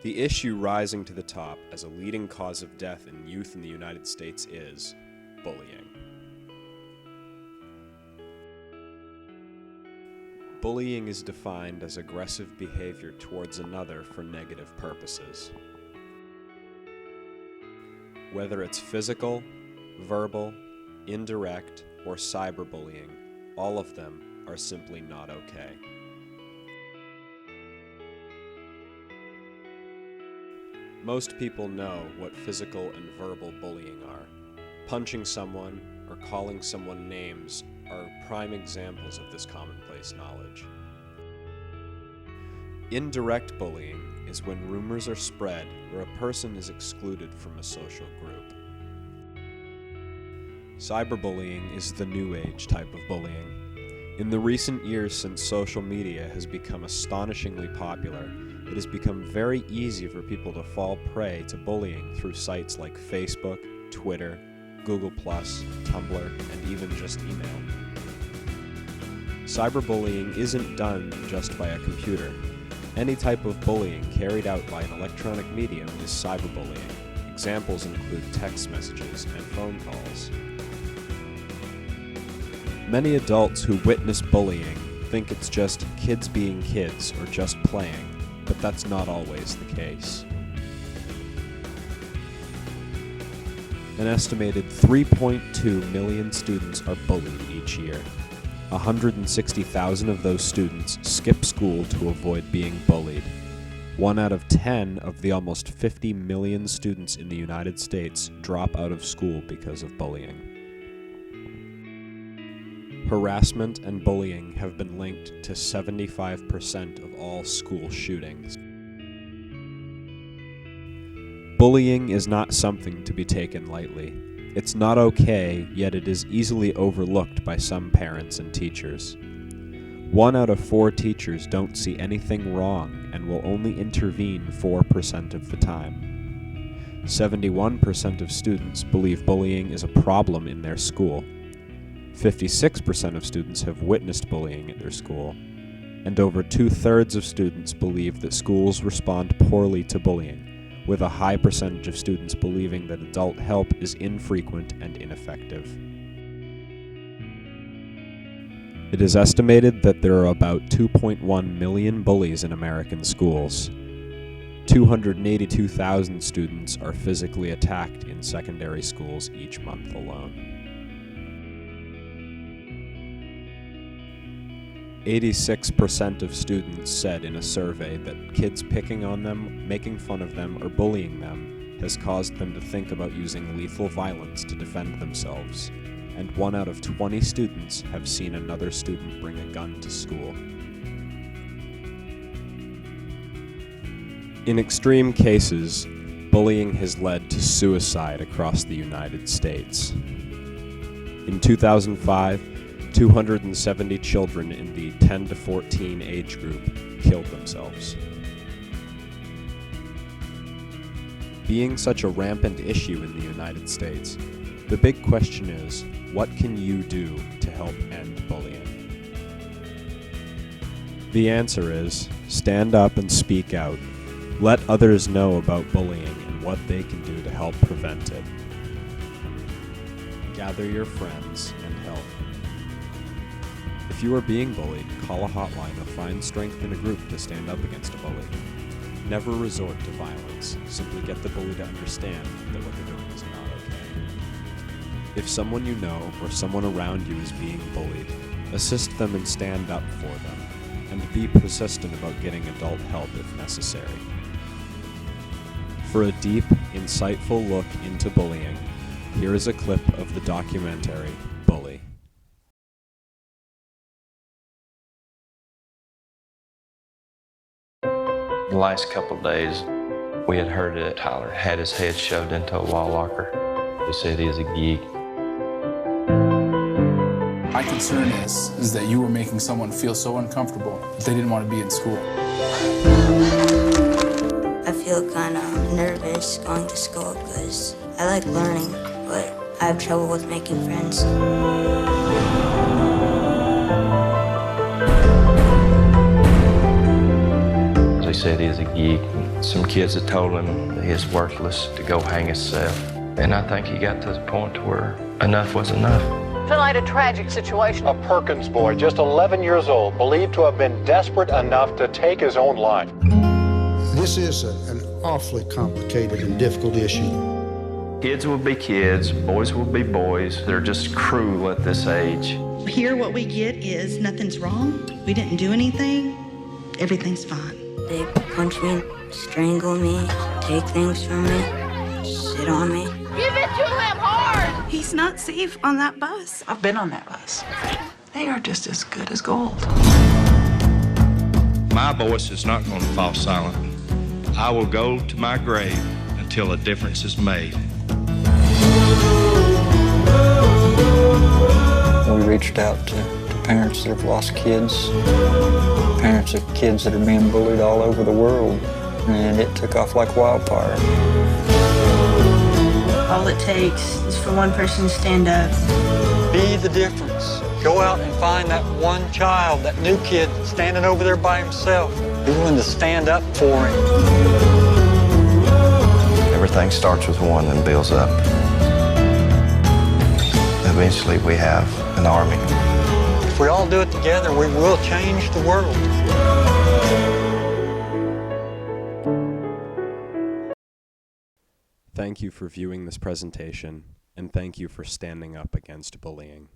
The issue rising to the top as a leading cause of death in youth in the United States is bullying. Bullying is defined as aggressive behavior towards another for negative purposes. Whether it's physical, verbal, indirect, or cyberbullying, all of them are simply not okay. Most people know what physical and verbal bullying are. Punching someone or calling someone names are prime examples of this commonplace knowledge. Indirect bullying is when rumors are spread or a person is excluded from a social group. Cyberbullying is the new age type of bullying. In the recent years since social media has become astonishingly popular, it has become very easy for people to fall prey to bullying through sites like Facebook, Twitter, Google+, Tumblr, and even just email. Cyberbullying isn't done just by a computer. Any type of bullying carried out by an electronic medium is cyberbullying. Examples include text messages and phone calls. Many adults who witness bullying think it's just kids being kids or just playing, but that's not always the case. An estimated 3.2 million students are bullied each year. 160,000 of those students skip school to avoid being bullied. 1 out of 10 of the almost 50 million students in the United States drop out of school because of bullying. Harassment and bullying have been linked to 75% of all school shootings. Bullying is not something to be taken lightly. It's not okay, yet it is easily overlooked by some parents and teachers. 1 out of 4 teachers don't see anything wrong and will only intervene 4% of the time. 71% of students believe bullying is a problem in their school. 56% of students have witnessed bullying at their school, and over 2/3 of students believe that schools respond poorly to bullying, with a high percentage of students believing that adult help is infrequent and ineffective. It is estimated that there are about 2.1 million bullies in American schools. 282,000 students are physically attacked in secondary schools each month alone. 86% of students said in a survey that kids picking on them, making fun of them, or bullying them has caused them to think about using lethal violence to defend themselves, and 1 out of 20 students have seen another student bring a gun to school. In extreme cases, bullying has led to suicide across the United States. In 2005, 270 children in the 10 to 14 age group killed themselves. Being such a rampant issue in the United States, the big question is, what can you do to help end bullying? The answer is, stand up and speak out. Let others know about bullying and what they can do to help prevent it. Gather your friends and help. If you are being bullied, call a hotline or find strength in a group to stand up against a bully. Never resort to violence. Simply get the bully to understand that what they're doing is not okay. If someone you know or someone around you is being bullied, assist them and stand up for them, and be persistent about getting adult help if necessary. For a deep, insightful look into bullying, here is a clip of the documentary Bully. The last couple of days, we had heard that Tyler had his head shoved into a wall locker. They said he is a geek. My concern is that you were making someone feel so uncomfortable that they didn't want to be in school. I feel kind of nervous going to school because I like learning, but I have trouble with making friends. They said he was a geek. Some kids had told him that he was worthless, to go hang himself. And I think he got to the point to where enough was enough. Tonight, a tragic situation. A Perkins boy, just 11 years old, believed to have been desperate enough to take his own life. This is an awfully complicated and difficult issue. Kids will be kids, boys will be boys. They're just cruel at this age. Here what we get is nothing's wrong, we didn't do anything, everything's fine. They punch me, strangle me, take things from me, sit on me. Give it to him hard! He's not safe on that bus. I've been on that bus. They are just as good as gold. My voice is not going to fall silent. I will go to my grave until a difference is made. We reached out to parents that have lost kids, parents of kids that are being bullied all over the world, and it took off like wildfire. All it takes is for one person to stand up. Be the difference. Go out and find that one child, that new kid standing over there by himself. Be willing to stand up for him. Everything starts with one and builds up. Eventually we have an army. If we all do it together, we will change the world. Thank you for viewing this presentation, and thank you for standing up against bullying.